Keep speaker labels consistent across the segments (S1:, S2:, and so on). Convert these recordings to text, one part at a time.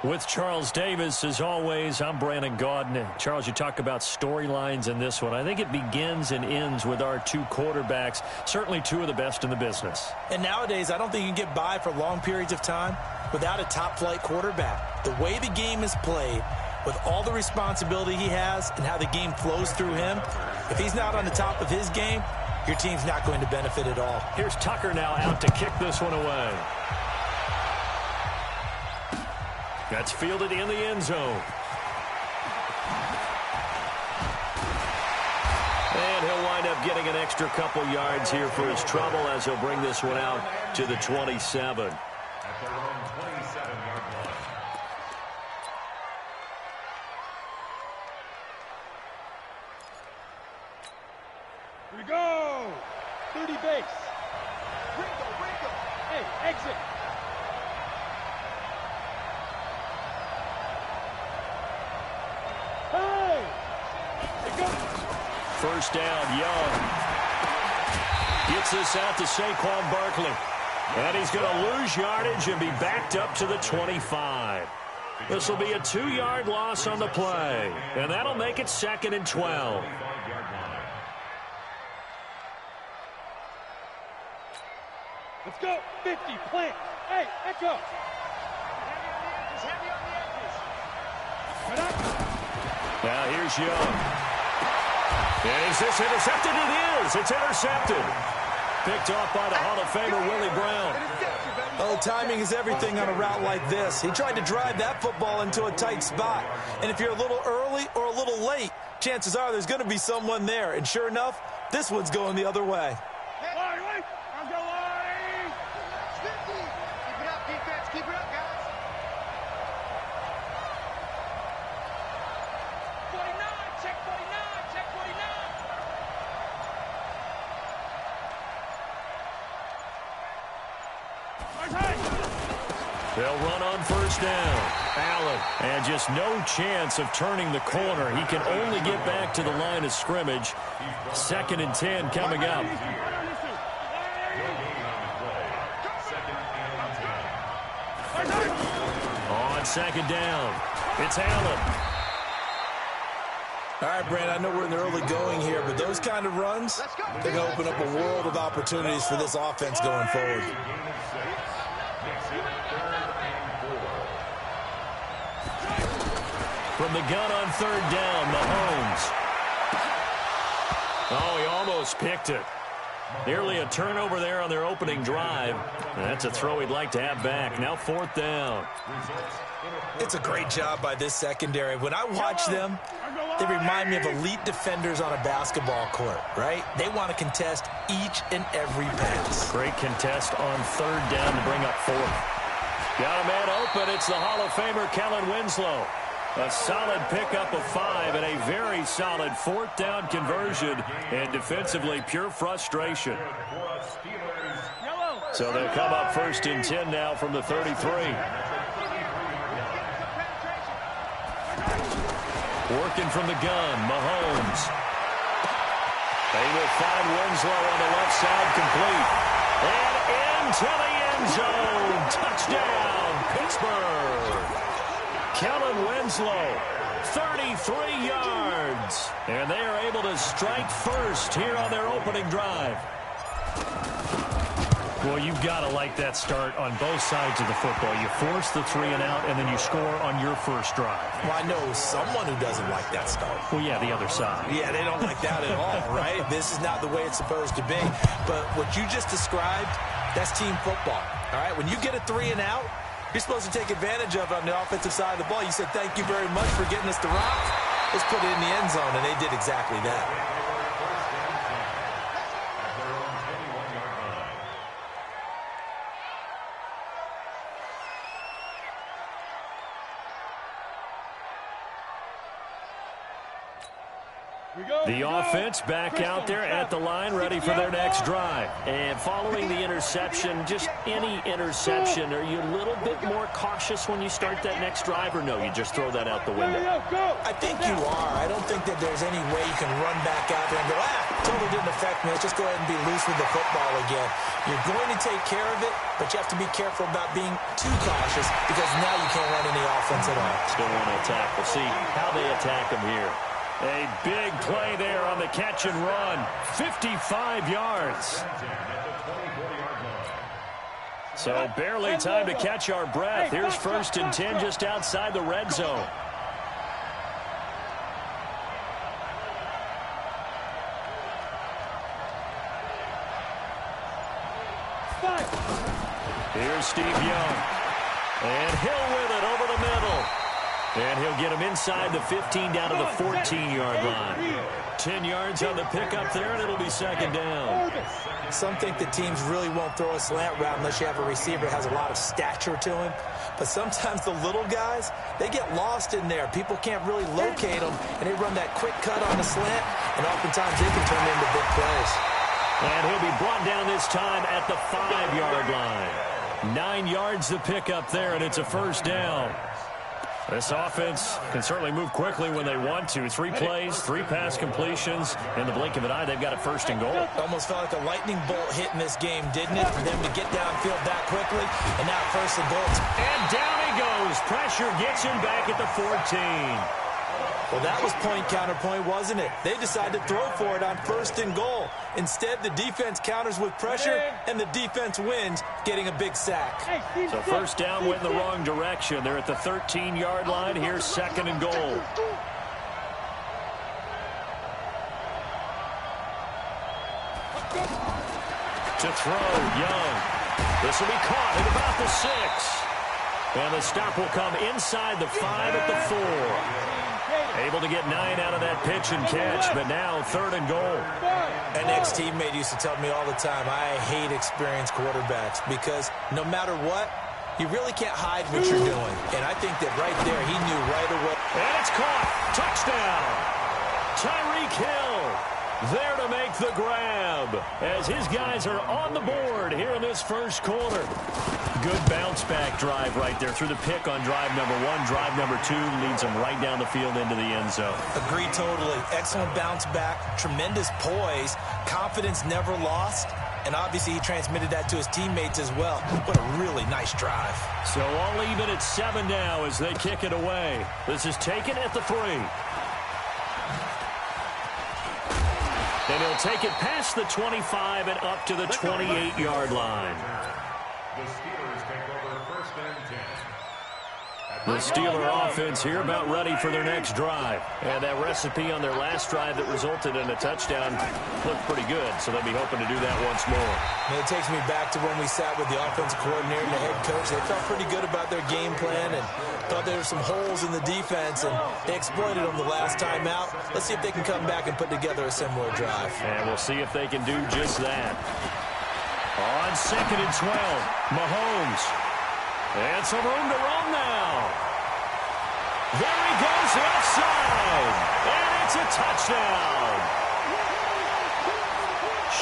S1: With Charles Davis, as always, I'm Brandon Gaudin. Charles, you talk about storylines in this one. I think it begins and ends with our two quarterbacks, certainly two of the best in the business.
S2: And nowadays, I don't think you can get by for long periods of time without a top-flight quarterback. The way the game is played, with all the responsibility he has and how the game flows through him, if he's not on the top of his game, your team's not going to benefit at all.
S1: Here's Tucker now out to kick this one away. That's fielded in the end zone. And he'll wind up getting an extra couple yards here for his trouble as he'll bring this one out to the 27.
S3: At their own 27-yard line.
S4: Here we go. 30 base. Wrinkle. Hey, exit. Hey!
S1: First down, Young. Gets this out to Saquon Barkley. And he's going to lose yardage and be backed up to the 25. This will be a 2-yard loss on the play. And that'll make it 2nd and 12.
S4: Let's go. 50, plant. Hey, echo.
S1: Now here's Young. And is this intercepted? It is. It's intercepted. Picked off by the Hall of Famer Willie Brown.
S2: Oh, timing is everything on a route like this. He tried to drive that football into a tight spot. And if you're a little early or a little late, chances are there's going to be someone there. And sure enough, this one's going the other way.
S5: Keep it up, guys. 49, check 49.
S1: They'll run on first down. Allen, and just no chance of turning the corner. He can only get back to the line of scrimmage. 2nd and 10 coming up. On 2nd down, it's Allen.
S2: All right, Brandon, I know we're in the early going here, but those kind of runs, they're going to open up a world of opportunities for this offense going forward.
S1: From the gun on 3rd down, Mahomes. Oh, he almost picked it. Nearly a turnover there on their opening drive. That's a throw he'd like to have back. Now 4th down.
S2: It's a great job by this secondary. When I watch them, they remind me of elite defenders on a basketball court, right? They want to contest each and every pass.
S1: Great contest on 3rd down to bring up 4th. Got a man open. It's the Hall of Famer, Kellen Winslow. A solid pickup of 5 and a very solid 4th down conversion, and defensively pure frustration. So they'll come up 1st and 10 now from the 33. Working from the gun, Mahomes. They will find Winslow on the left side, complete. And into the end zone. Touchdown, Pittsburgh. Kellen Winslow, 33 yards. And they are able to strike first here on their opening drive. Well, you've got to like that start on both sides of the football. You force the 3 and out, and then you score on your first drive.
S2: Well, I know someone who doesn't like that start.
S1: Well, yeah, the other side.
S2: Yeah, they don't like that at all, right? This is not the way it's supposed to be. But what you just described, that's team football, all right? When you get a 3 and out, you're supposed to take advantage of it on the offensive side of the ball. You said, thank you very much for getting us the rock. Let's put it in the end zone, and they did exactly that.
S1: The offense back out there at the line, ready for their next drive. And following the interception, just any interception, are you a little bit more cautious when you start that next drive, or no, you just throw that out the window?
S2: I think you are. I don't think that there's any way you can run back out there and go, Totally didn't affect me. Let's just go ahead and be loose with the football again. You're going to take care of it, but you have to be careful about being too cautious because now you can't run any offense at all.
S1: Still want to attack. We'll see how they attack them here. A big play there on the catch and run. 55 yards. So barely time to catch our breath. Here's 1st and 10 just outside the red zone. Here's Steve Young. And Hill with it over the middle. And he'll get him inside the 15 down to the 14-yard line. 10 yards on the pickup there, and it'll be 2nd down.
S2: Some think that teams really won't throw a slant route unless you have a receiver that has a lot of stature to him. But sometimes the little guys, they get lost in there. People can't really locate them, and they run that quick cut on the slant, and oftentimes they can turn into big plays.
S1: And he'll be brought down this time at the 5-yard line. 9 yards to pick up there, and it's a 1st down. This offense can certainly move quickly when they want to. 3 plays, 3 pass completions. In the blink of an eye, they've got a 1st and goal.
S2: Almost felt like a lightning bolt hit in this game, didn't it? For them to get downfield that quickly, and now 1st and goal.
S1: And down he goes. Pressure gets him back at the 14.
S2: Well, that was point counterpoint, wasn't it? They decided to throw for it on 1st and goal. Instead, the defense counters with pressure, and the defense wins, getting a big sack.
S1: So 1st down went in the wrong direction. They're at the 13-yard line. Here's 2nd and goal. To throw, Young. This will be caught at about the 6. And the stop will come inside the 5 at the 4. Able to get 9 out of that pitch and catch, but now 3rd and goal.
S2: An ex-teammate used to tell me all the time, I hate experienced quarterbacks because no matter what, you really can't hide what you're doing. And I think that right there, he knew right away.
S1: And it's caught. Touchdown. Tyreek Hill there to make the grab as his guys are on the board here in this 1st quarter. Good bounce-back drive right there through the pick on drive number 1. Drive number 2 leads them right down the field into the end zone.
S2: Agreed totally. Excellent bounce-back, tremendous poise, confidence never lost, and obviously he transmitted that to his teammates as well. What a really nice drive.
S1: So all even at 7 now as they kick it away. This is taken at the 3. And he'll take it past the 25 and up to the 28-yard line.
S3: The Steelers take over 1st and 10.
S1: The Steeler offense here about ready for their next drive. And that recipe on their last drive that resulted in a touchdown looked pretty good, so they'll be hoping to do that once more.
S2: And it takes me back to when we sat with the offensive coordinator and the head coach. They felt pretty good about their game plan and thought there were some holes in the defense, and they exploited them the last time out. Let's see if they can come back and put together a similar drive.
S1: And we'll see if they can do just that. On 2nd and 12, Mahomes. And some room to run now. There he goes left side. And it's a touchdown.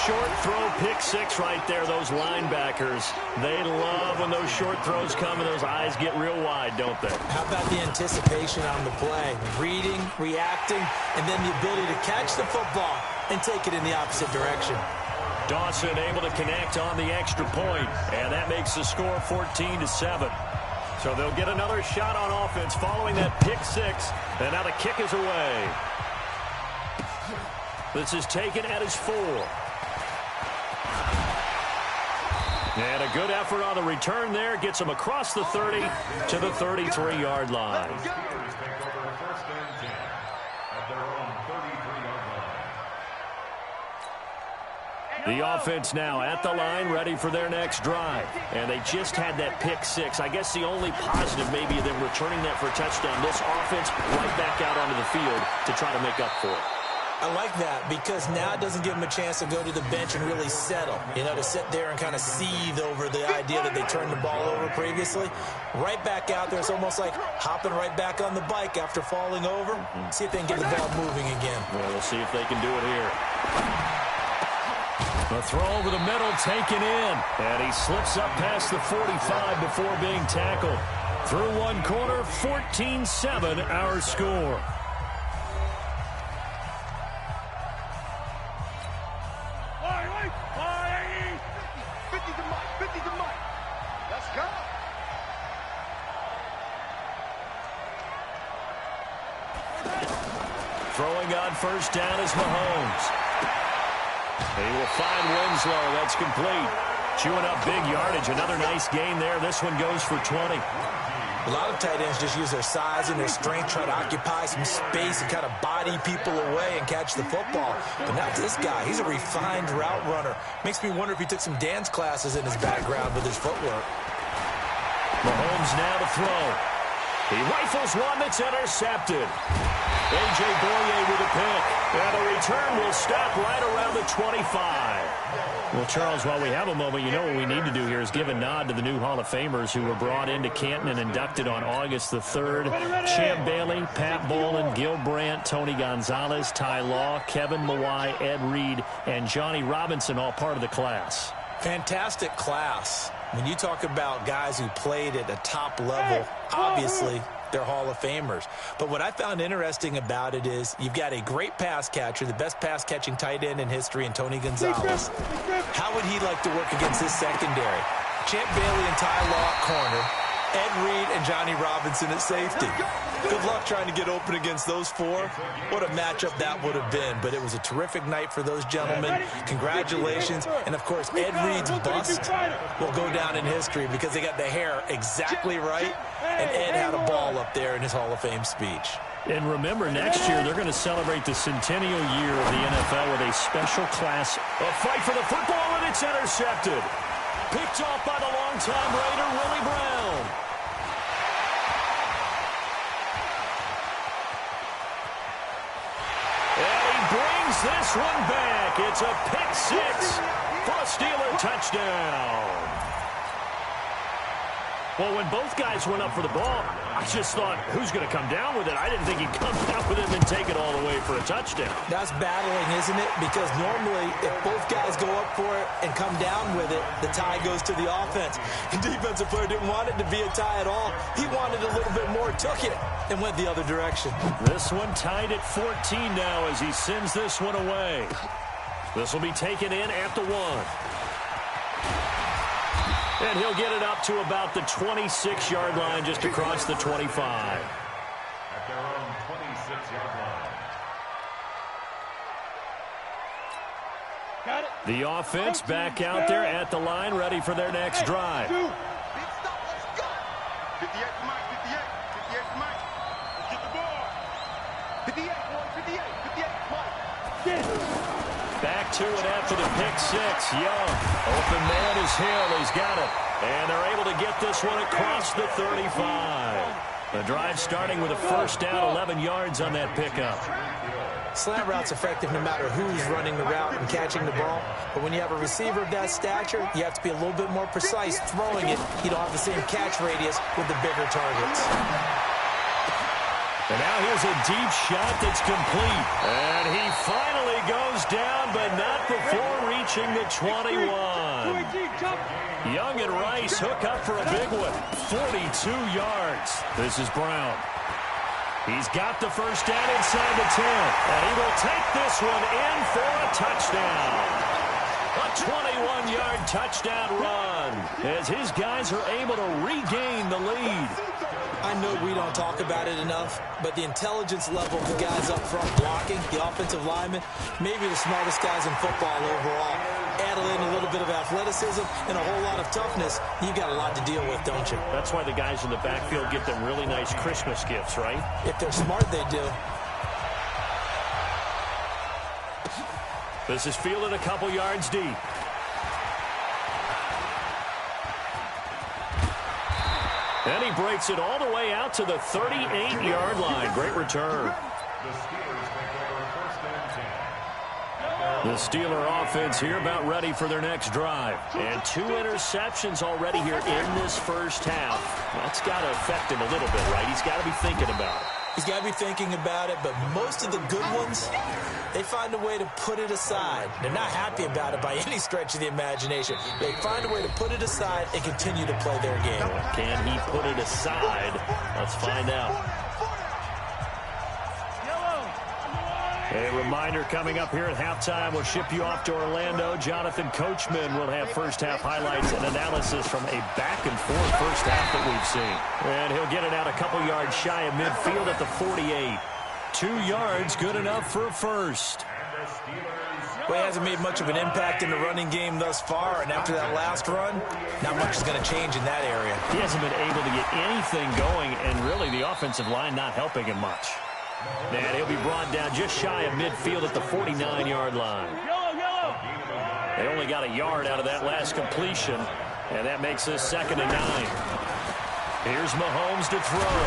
S1: Short throw, pick 6 right there. Those linebackers, they love when those short throws come and those eyes get real wide, don't they?
S2: How about the anticipation on the play? Reading, reacting, and then the ability to catch the football and take it in the opposite direction.
S1: Dawson able to connect on the extra point, and that makes the score 14-7. So they'll get another shot on offense following that pick 6, and now the kick is away. This is taken at his 4. And a good effort on the return there gets him across the 30 to the 33-yard line.
S3: Steelers take over 1st and 10 at their own 33-yard line.
S1: The offense now at the line, ready for their next drive. And they just had that pick 6. I guess the only positive maybe of them returning that for a touchdown. This offense right back out onto the field to try to make up for it.
S2: I like that because now it doesn't give them a chance to go to the bench and really settle. You know, to sit there and kind of seethe over the idea that they turned the ball over previously. Right back out there, it's almost like hopping right back on the bike after falling over. See if they can get the ball moving again.
S1: Well, we'll see if they can do it here. The throw over the middle taken in. And he slips up past the 45 before being tackled. Through one quarter, 14-7 our score.
S5: 50 to Mike. 50 to Mike. Let's go.
S1: Throwing on first down is Mahomes. He will find Winslow. That's complete. Chewing up big yardage. Another nice gain there. This one goes for 20.
S2: A lot of tight ends just use their size and their strength, try to occupy some space and kind of body people away and catch the football. But not this guy. He's a refined route runner. Makes me wonder if he took some dance classes in his background with his footwork.
S1: Mahomes now to throw. He rifles one that's intercepted. A.J. Boye with a pick. And the return will stop right around the 25. Well, Charles, while we have a moment, you know what we need to do here is give a nod to the new Hall of Famers who were brought into Canton and inducted on August the 3rd. Champ Bailey, Pat Bowlen, Gil Brandt, Tony Gonzalez, Ty Law, Kevin Mawai, Ed Reed, and Johnny Robinson, all part of the class.
S2: Fantastic class. When you talk about guys who played at a top level, obviously they're Hall of Famers. But what I found interesting about it is you've got a great pass catcher, the best pass-catching tight end in history, in Tony Gonzalez. How would he like to work against his secondary? Champ Bailey and Ty Law at corner, Ed Reed and Johnny Robinson at safety. Good luck trying to get open against those four. What a matchup that would have been. But it was a terrific night for those gentlemen. Congratulations. And, of course, Ed Reed's bust will go down in history because they got the hair exactly right. And Ed had a ball up there in his Hall of Fame speech.
S1: And remember, next year they're going to celebrate the centennial year of the NFL with a special class. A fight for the football, and it's intercepted. Picked off by the longtime Raider, Willie Brown. And he brings this one back. It's a pick six for a Steeler touchdown. Well, when both guys went up for the ball, I just thought, who's going to come down with it? I didn't think he'd come down with it and take it all the way for a touchdown.
S2: That's battling, isn't it? Because normally, if both guys go up for it and come down with it, the tie goes to the offense. The defensive player didn't want it to be a tie at all. He wanted a little bit more, took it, and went the other direction.
S1: This one tied at 14 now as he sends this one away. This will be taken in at the 1. And he'll get it up to about the 26-yard line, just across the 25.
S3: At their own 26-yard line.
S4: Got it.
S1: The offense back out there at the line, ready for their next drive.
S5: Big stop. Let's go. 58 to Mike. 58. 58 to Mike. Let's get the ball. 58, boy. 58. 58 to Mike.
S4: Get.
S1: Back to it after the pick six. Young. Open man is Hill. He's got it. And they're able to get this one across the 35. The drive starting with a first down, 11 yards on that pickup.
S2: Slant route's effective no matter who's running the route and catching the ball. But when you have a receiver of that stature, you have to be a little bit more precise throwing it. You don't have the same catch radius with the bigger targets.
S1: And now here's a deep shot that's complete. And he finally goes down, but not before reaching the 21. Young and Rice hook up for a big one. 42 yards. This is Brown. He's got the first down inside the 10. And he will take this one in for a touchdown. A 21-yard touchdown run as his guys are able to regain the lead.
S2: I know we don't talk about it enough, but the intelligence level of the guys up front blocking, the offensive linemen, maybe the smartest guys in football overall. Add in a little bit of athleticism and a whole lot of toughness, you've got a lot to deal with, don't you?
S1: That's why the guys in the backfield get them really nice Christmas gifts, right?
S2: If they're smart, they do.
S1: This is fielded a couple yards deep. And he breaks it all the way out to the 38-yard line. Great return.
S3: The Steelers take over first and 10.
S1: The Steeler offense here about ready for their next drive. And 2 interceptions already here in this first half. That's got to affect him a little bit, right? He's got to be thinking about it.
S2: He's got to be thinking about it, but most of the good ones, they find a way to put it aside. They're not happy about it by any stretch of the imagination. They find a way to put it aside and continue to play their game.
S1: Can he put it aside? Let's find out. A reminder coming up here at halftime, we'll ship you off to Orlando. Jonathan Coachman will have first-half highlights and analysis from a back-and-forth first half that we've seen. And he'll get it out a couple yards shy of midfield at the 48. 2 yards, good enough for a first.
S2: Well, he hasn't made much of an impact in the running game thus far, and after that last run, not much is going to change in that area.
S1: He hasn't been able to get anything going, and really the offensive line not helping him much. And he'll be brought down just shy of midfield at the 49-yard line. They only got a yard out of that last completion, and that makes this 2nd and 9. Here's Mahomes to throw.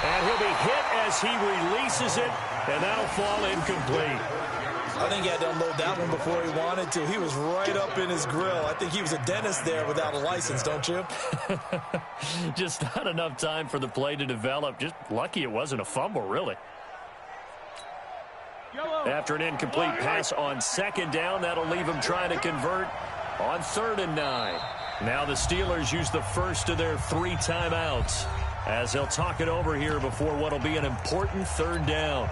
S1: And he'll be hit as he releases it, and that'll fall incomplete.
S2: I think he had to unload that one before he wanted to. He was right up in his grill. I think he was a dentist there without a license, don't you?
S1: Just not enough time for the play to develop. Just lucky it wasn't a fumble, really. After an incomplete pass on 2nd down, that'll leave him trying to convert on 3rd and 9. Now the Steelers use the first of their 3 timeouts as they'll talk it over here before what'll be an important 3rd down.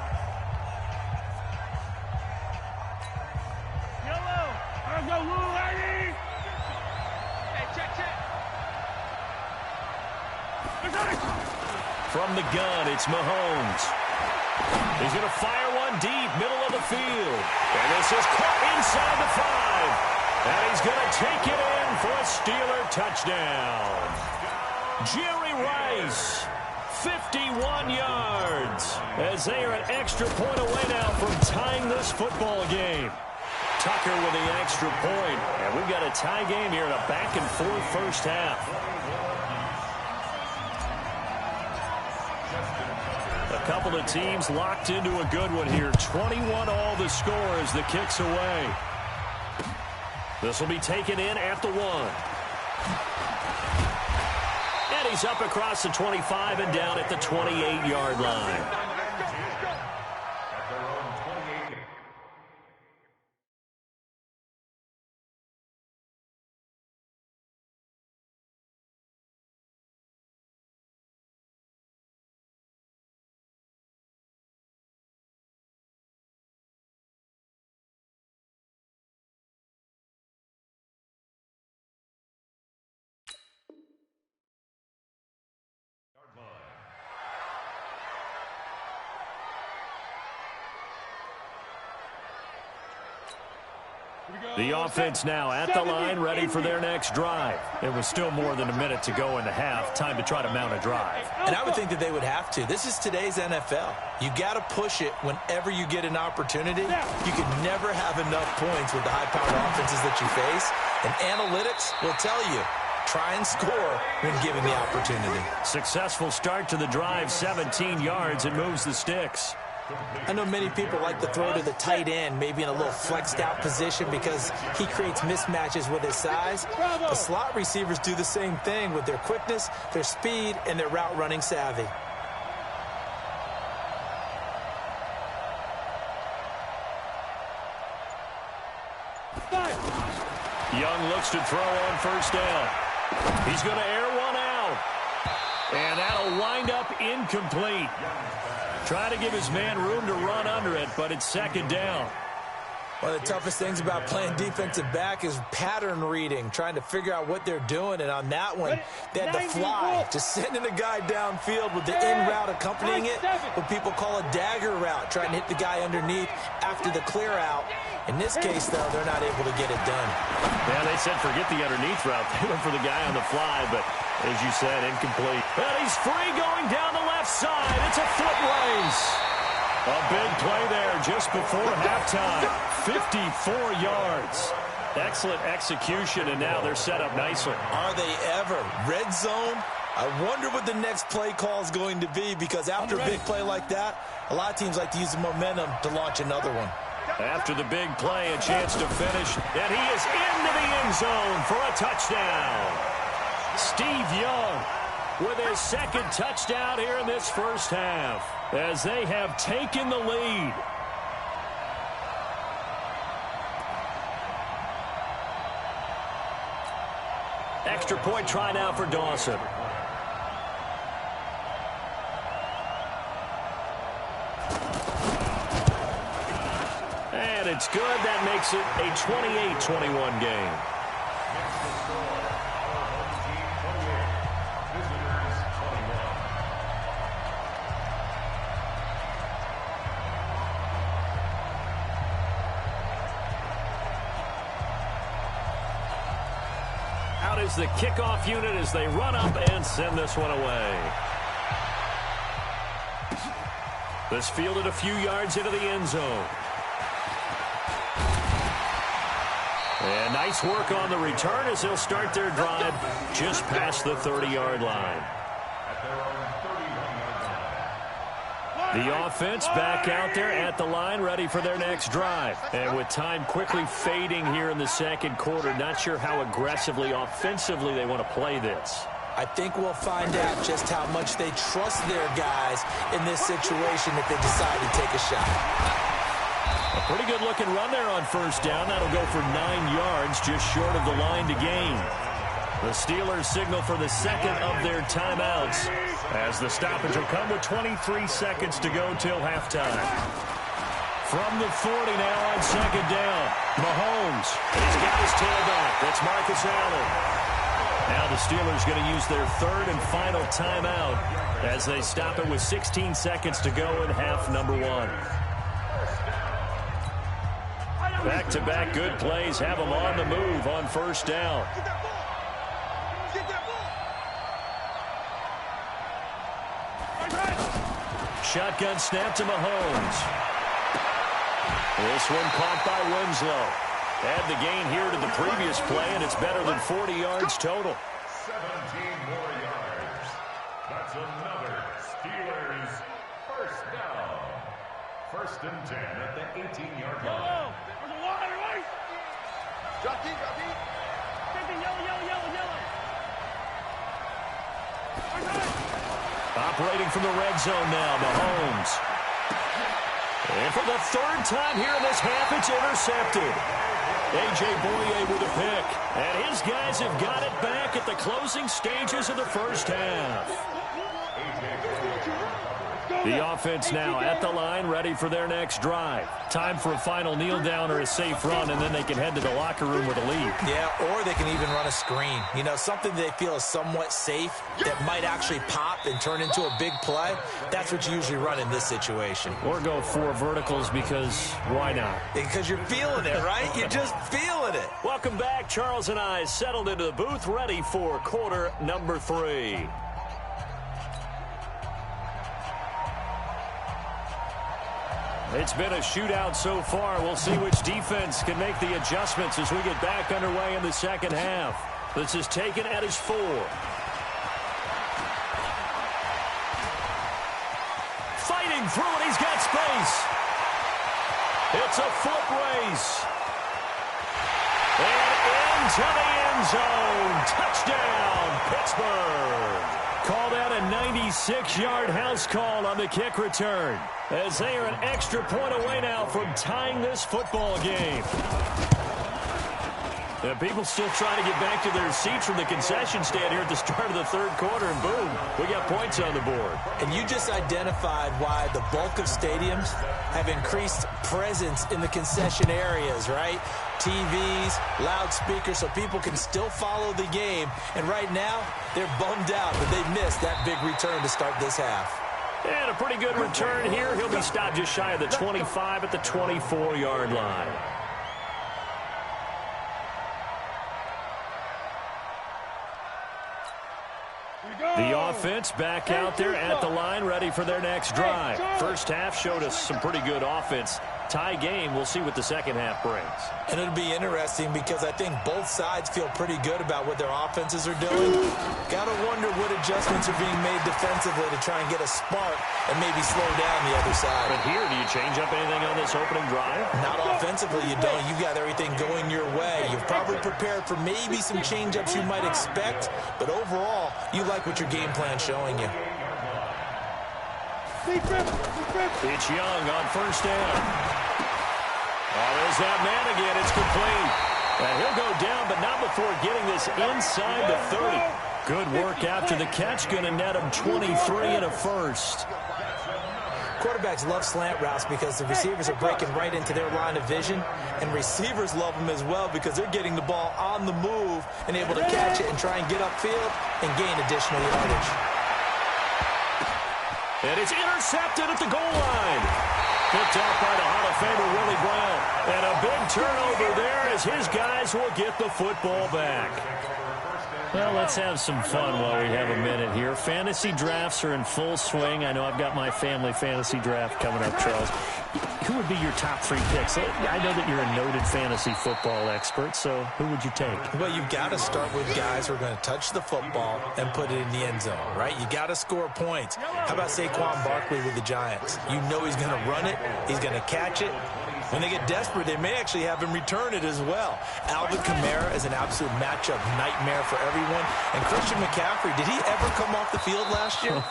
S1: From the gun, it's Mahomes. He's going to fire one deep, middle of the field. And this is caught inside the 5. And he's going to take it in for a Steeler touchdown. Jerry Rice, 51 yards, as they are an extra point away now from tying this football game. Tucker with the extra point. And we've got a tie game here in a back-and-forth first half. A couple of teams locked into a good one here. 21 all the score as the kick's away. This will be taken in at the 1. And he's up across the 25 and down at the 28-yard line. The offense now at the line, ready for their next drive. It was still more than a minute to go in the half. Time to try to mount a drive.
S2: And I would think that they would have to. This is today's NFL. You got to push it whenever you get an opportunity. You can never have enough points with the high-powered offenses that you face. And analytics will tell you, try and score when given the opportunity.
S1: Successful start to the drive, 17 yards. It moves the sticks.
S2: I know many people like to throw to the tight end, maybe in a little flexed out position because he creates mismatches with his size. The slot receivers do the same thing with their quickness, their speed, and their route running savvy.
S1: Young looks to throw on 1st down. He's going to air one out. And that'll wind up incomplete. Try to give his man room to run under it, but it's 2nd down.
S2: One of the toughest things about playing defensive back is pattern reading, trying to figure out what they're doing. And on that one, they had to fly, just sending a guy downfield with the in route accompanying it, what people call a dagger route, trying to hit the guy underneath after the clear out. In this case, though, they're not able to get it done.
S1: Yeah, they said forget the underneath route. They went for the guy on the fly, but as you said, incomplete. And he's free going down the left side. It's a foot race. A big play there just before halftime. 54 yards. Excellent execution, and now they're set up nicely.
S2: Are they ever? Red zone? I wonder what the next play call is going to be, because after a big play like that, a lot of teams like to use the momentum to launch another one.
S1: After the big play, a chance to finish, and he is into the end zone for a touchdown. Steve Young with his 2nd touchdown here in this first half, as they have taken the lead. Extra point try now for Dawson. it's good. That makes it a 28-21 game. Out is the kickoff unit as they run up and send this one away. This fielded a few yards into the end zone. And nice work on the return as they'll start their drive just past the 30-yard line. The offense back out there at the line, ready for their next drive. And with time quickly fading here in the second quarter, not sure how aggressively, offensively they want to play this.
S2: I think we'll find out just how much they trust their guys in this situation if they decide to take a shot.
S1: A pretty good-looking run there on first down. That'll go for 9 yards, just short of the line to gain. The Steelers signal for the second of their timeouts as the stoppage will come with 23 seconds to go till halftime. From the 40 now on second down. Mahomes. He's got his tailback. That's Marcus Allen. Now the Steelers going to use their third and final timeout as they stop it with 16 seconds to go in half number 1. Back-to-back good plays have them on the move on first down. Shotgun snap to Mahomes. This one caught by Winslow. Add the gain here to the previous play, and it's better than 40 yards total.
S3: 17 more yards. That's another Steelers first down. First and 10 at the 18-yard line.
S5: Drop deep, drop deep.
S1: Operating from the red zone now, Mahomes. And for the third time here in this half, it's intercepted. A.J. Boye with a pick. And his guys have got it back at the closing stages of the first half. The offense now at the line, ready for their next drive. Time for a final kneel down or a safe run, and then they can head to the locker room with a lead.
S2: Yeah, or they can even run a screen. You know, something they feel is somewhat safe that might actually pop and turn into a big play. That's what you usually run in this situation.
S1: Or go 4 verticals because why not?
S2: Because you're feeling it, right? You're just feeling it.
S1: Welcome back. Charles and I settled into the booth, ready for quarter number 3. It's been a shootout so far. We'll see which defense can make the adjustments as we get back underway in the second half. This is taken at his 4. Fighting through it. He's got space. It's a foot race. And into the end zone. Touchdown, Pittsburgh. Called out a 96-yard house call on the kick return, as they are an extra point away now from tying this football game. And people still trying to get back to their seats from the concession stand here at the start of the third quarter, and boom, we got points on the board.
S2: And you just identified why the bulk of stadiums have increased presence in the concession areas, right? TVs, loudspeakers, so people can still follow the game. And right now, they're bummed out that they missed that big return to start this half.
S1: And a pretty good return here. He'll be stopped just shy of the 25 at the 24-yard line. The offense back out there at the line, ready for their next drive. First half showed us some pretty good offense. Tie game. We'll see what the second half brings.
S2: And it'll be interesting because I think both sides feel pretty good about what their offenses are doing. Got to wonder what adjustments are being made defensively to try and get a spark and maybe slow down the other side.
S1: But here, do you change up anything on this opening drive?
S2: Not offensively, you don't. You've got everything going your way. You've probably prepared for maybe some change-ups you might expect, but overall, you like what your game plan's showing you.
S1: It's Young on first down. Oh, there's that man again. It's complete. And he'll go down, but not before getting this inside the 30. Good work after the catch. Going to net him 23 and a first.
S2: quarterbacks love slant routes because the receivers are breaking right into their line of vision, and receivers love them as well because they're getting the ball on the move and able to catch it and try and get upfield and gain additional yardage.
S1: And it's intercepted at the goal line. Picked off by the Hall of Famer Willie Brown. And a big turnover there as his guys will get the football back. Well, let's have some fun while we have a minute here. Fantasy drafts are in full swing. I know I've got my family fantasy draft coming up, Charles. Who would be your top 3 picks? I know that you're a noted fantasy football expert, so who would you take?
S2: Well, you've got to start with guys who are going to touch the football and put it in the end zone, right? You got to score points. How about Saquon Barkley with the Giants? You know he's going to run it. He's going to catch it. When they get desperate, they may actually have him return it as well. Alvin Kamara is an absolute matchup nightmare for everyone. And Christian McCaffrey, did he ever come off the field last year?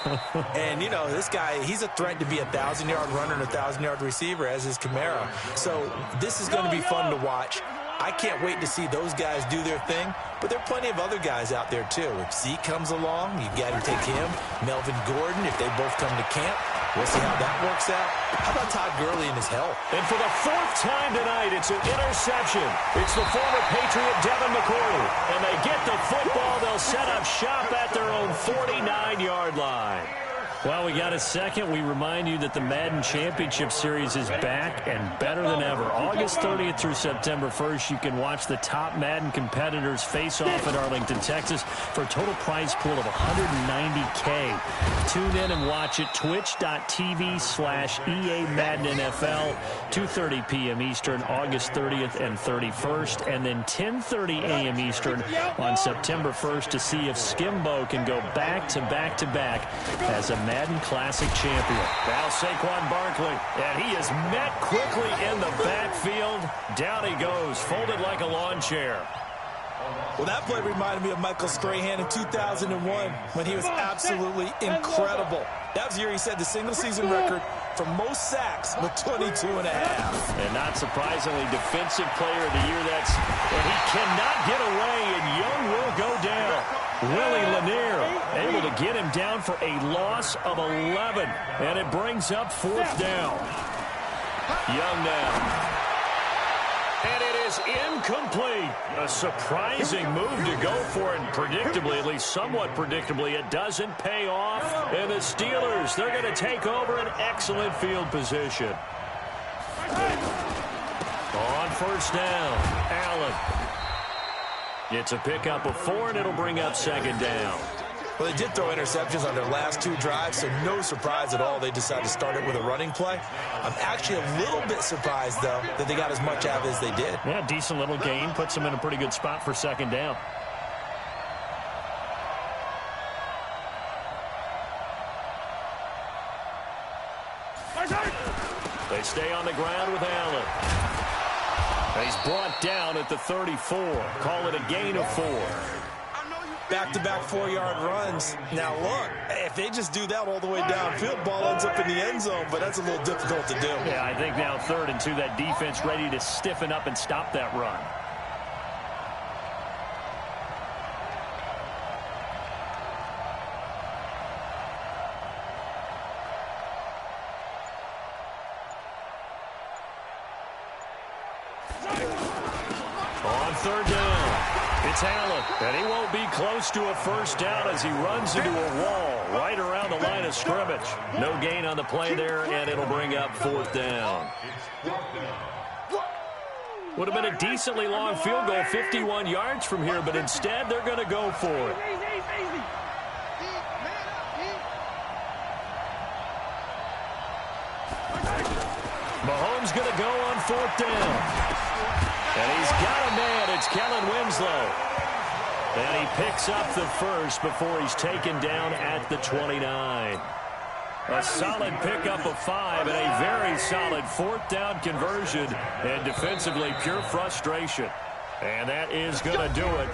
S2: And, you know, this guy, he's a threat to be a 1,000-yard runner and a 1,000-yard receiver, as is Kamara. So this is going to be fun to watch. I can't wait to see those guys do their thing, but there are plenty of other guys out there, too. If Zeke comes along, you got to take him. Melvin Gordon, if they both come to camp. We'll see how that works out. How about Todd Gurley and his health?
S1: And for the 4th time tonight, it's an interception. It's the former Patriot Devin McCourty. And they get the football. They'll set up shop at their own 49-yard line. Well, we got a second. We remind you that the Madden Championship Series is back and better than ever. August 30th through September 1st, you can watch the top Madden competitors face off in Arlington, Texas for a total prize pool of $190K. Tune in and watch it. Twitch.tv/EA Madden NFL, 2:30 p.m. Eastern, August 30th and 31st, and then 10:30 a.m. Eastern on September 1st to see if Skimbo can go back-to-back-to-back as a Madden Classic champion. Now Saquon Barkley, and he is met quickly in the backfield. Down he goes, folded like a lawn chair.
S2: Well, that play reminded me of Michael Strahan in 2001 when he was absolutely incredible. That was the year he set the single-season record for most sacks with 22 and a half.
S1: And not surprisingly, Defensive Player of the Year. And he cannot get away, and Young will go down. Willie Lanier able to get him down for a loss of 11. And it brings up 4th down. Young now. And it is incomplete. A surprising move to go for it. And predictably, at least somewhat predictably, it doesn't pay off. And the Steelers, they're going to take over an excellent field position. On 1st down, Allen. It's a pickup of 4, and it'll bring up 2nd down.
S2: Well, they did throw interceptions on their last 2 drives, so no surprise at all they decided to start it with a running play. I'm actually a little bit surprised, though, that they got as much out as they did.
S1: Yeah, decent little gain. Puts them in a pretty good spot for 2nd down. They stay on the ground with Allen. He's brought down at the 34. Call it a gain of 4.
S2: Back-to-back 4-yard runs. Now, look, if they just do that all the way downfield, ball ends up in the end zone, but that's a little difficult to do.
S1: Yeah, I think now 3rd and 2, that defense ready to stiffen up and stop that run. On 3rd down, it's Allen, and he won't be close to a 1st down as he runs into a wall right around the line of scrimmage. No gain on the play there, and it'll bring up 4th down. Would have been a decently long field goal, 51 yards from here, but instead they're going to go for it. Mahomes going to go on 4th down. And he's got a man. It's Kellen Winslow. And he picks up the 1st before he's taken down at the 29. A solid pickup of 5 and a very solid 4th down conversion. And defensively, pure frustration. And that is going to do it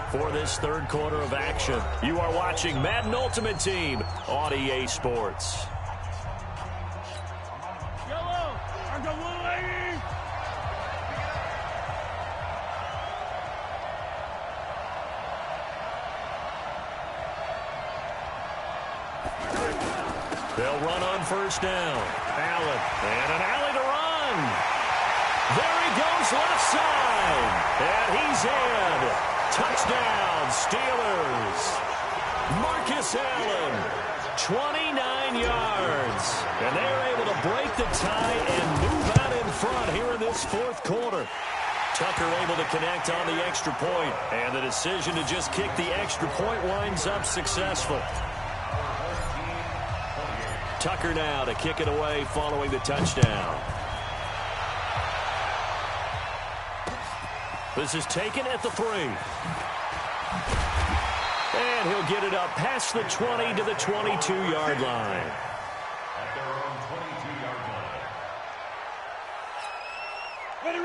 S1: for this 3rd quarter of action. You are watching Madden Ultimate Team on EA Sports. They'll run on 1st down. Allen, and an alley to run. There he goes left side, and he's in. Touchdown, Steelers. Marcus Allen, 29 yards. And they're able to break the tie and move out in front here in this fourth quarter. Tucker able to connect on the extra point, and the decision to just kick the extra point winds up successful. Tucker now to kick it away following the touchdown. This is taken at the 3. And he'll get it up past the 20 to the 22-yard line.
S3: At their own 22-yard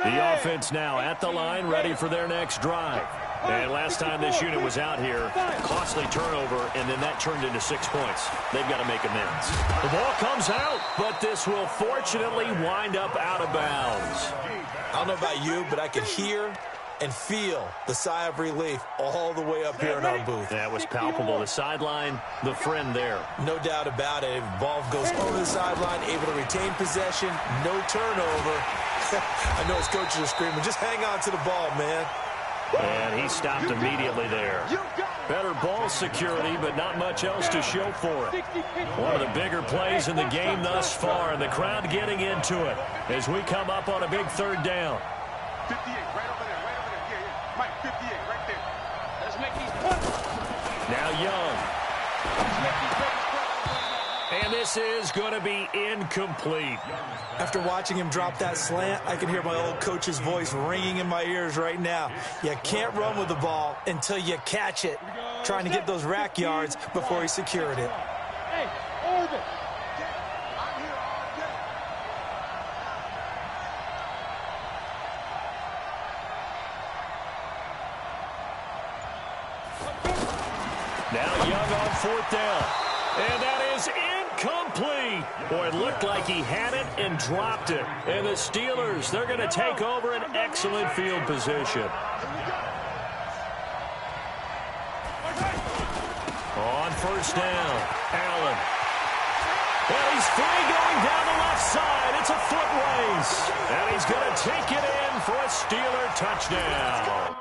S3: line.
S1: The offense now at the line, ready for their next drive. And last time this unit was out here, costly turnover, and then that turned into 6 points. They've got to make amends. The ball comes out, but this will fortunately wind up out of bounds.
S2: I don't know about you, but I could hear and feel the sigh of relief all the way up here in our booth.
S1: That was palpable. The sideline, the friend there.
S2: No doubt about it. Ball goes over the sideline, able to retain possession, no turnover. I know his coaches are screaming, just hang on to the ball, man.
S1: And he stopped immediately there. Better ball security, but not much else to show for it. One of the bigger plays in the game thus far, and the crowd getting into it as we come up on a big third down.
S5: 58, right over there, right over there. Yeah. Mike, 58, right there.
S4: Let's make these punts.
S1: Now Young.
S4: Let's make these babies punts.
S1: And this is going to be incomplete.
S2: After watching him drop that slant, I can hear my old coach's voice ringing in my ears right now. You can't run with the ball until you catch it. Trying to get those rack yards before he secured it.
S4: Hey, orbit.
S5: I'm here all day.
S1: Now Young on fourth down. And that is incomplete. Boy, it looked like he had it and dropped it. And the Steelers, they're going to take over an excellent field position. On first down, Allen. Well, he's free going down the left side. It's a foot race. And he's going to take it in for a Steeler touchdown.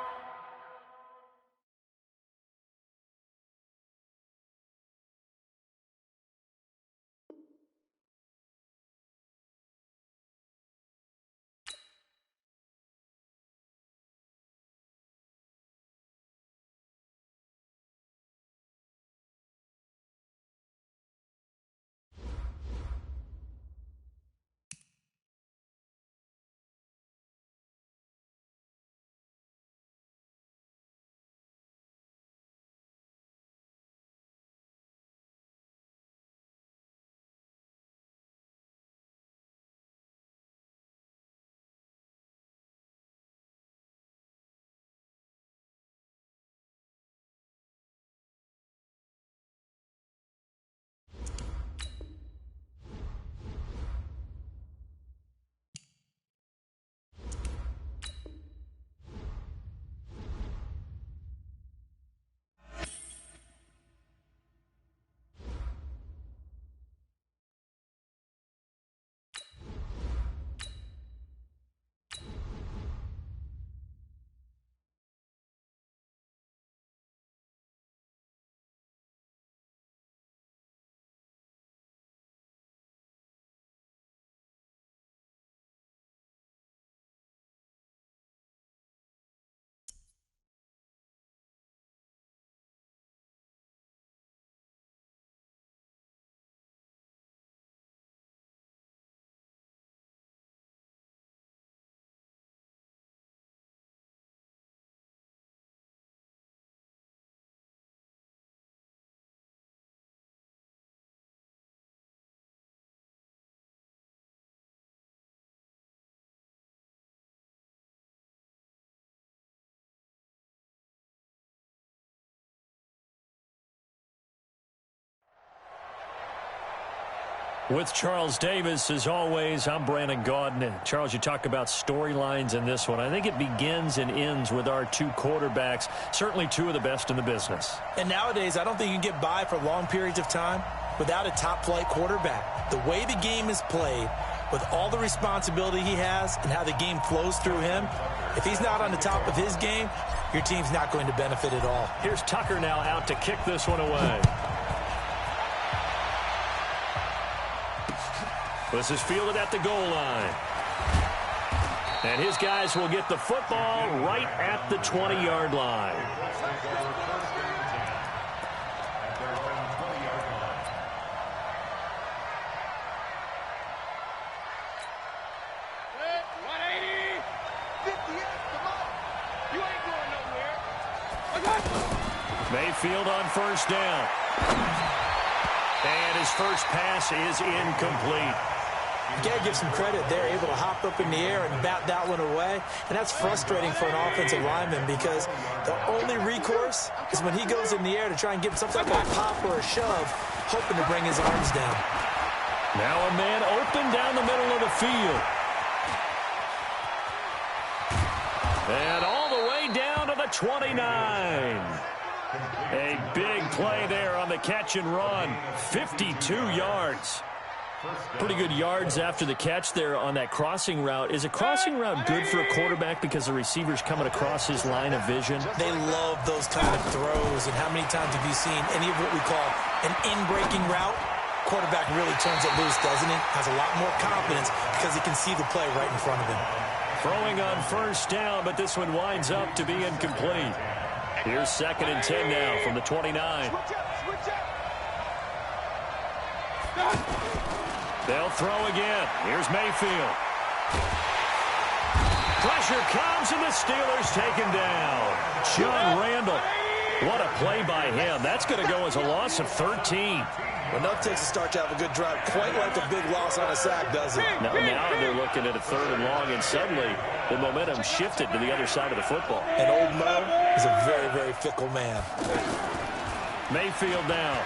S1: With Charles Davis, as always, I'm Brandon Gaudin. Charles, you talk about storylines in this one. I think it begins and ends with our two quarterbacks, certainly two of the best in the business.
S2: And nowadays, I don't think you can get by for long periods of time without a top-flight quarterback. The way the game is played, with all the responsibility he has and how the game flows through him, if he's not on the top of his game, your team's not going to benefit at all.
S1: Here's Tucker now out to kick this one away. This is fielded at the goal line. And his guys will get the football right at the 20-yard line. Mayfield on first down. And his first pass is incomplete.
S2: You got to give some credit. They're able to hop up in the air and bat that one away. And that's frustrating for an offensive lineman because the only recourse is when he goes in the air to try and get some type of a pop or a shove, hoping to bring his arms down.
S1: Now a man open down the middle of the field. And all the way down to the 29. A big play there on the catch and run. 52 yards. Pretty good yards after the catch there on that crossing route. Is a crossing route good for a quarterback because the receiver's coming across his line of vision?
S2: They love those kind of throws. And how many times have you seen any of what we call an in-breaking route? Quarterback really turns it loose, doesn't he? Has a lot more confidence because he can see the play right in front of him.
S1: Throwing on first down, but this one winds up to be incomplete. Here's 2nd and 10 now from the 29. They'll throw again. Here's Mayfield. Pressure comes, and the Steelers take him down. John Randall. What a play by him. That's going to go as a loss of 13.
S2: Well, enough takes a start to have a good drive, quite like a big loss on a sack, doesn't it?
S1: Now they're looking at a 3rd and long, and suddenly the momentum shifted to the other side of the football.
S2: And old Mo is a very, very fickle man.
S1: Mayfield now.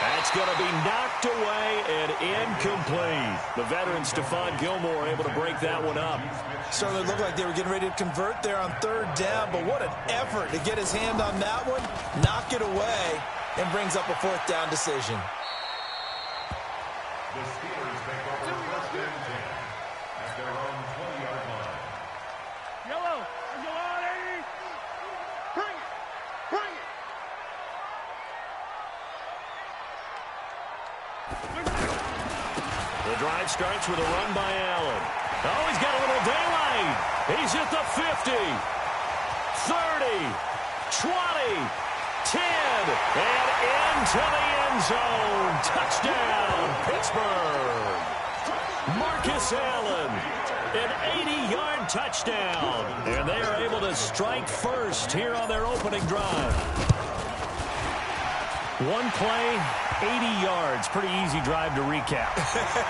S1: That's going to be knocked away and incomplete. The veteran Stephon Gilmore able to break that one up.
S2: Certainly looked like they were getting ready to convert there on 3rd down, but what an effort to get his hand on that one, knock it away, and brings up a 4th down decision.
S3: The Steelers take over 1st and 10 at their own 20-yard line.
S4: Yellow! Yellow, lady! Bring it! Bring it!
S1: The drive starts with a run by Allen. Oh, he's got a little daylight. He's at the 50, 30, 20, 10, and into the end zone. Touchdown, Pittsburgh. Marcus Allen, an 80-yard touchdown. And they are able to strike first here on their opening drive. One play, 80 yards. Pretty easy drive to recap.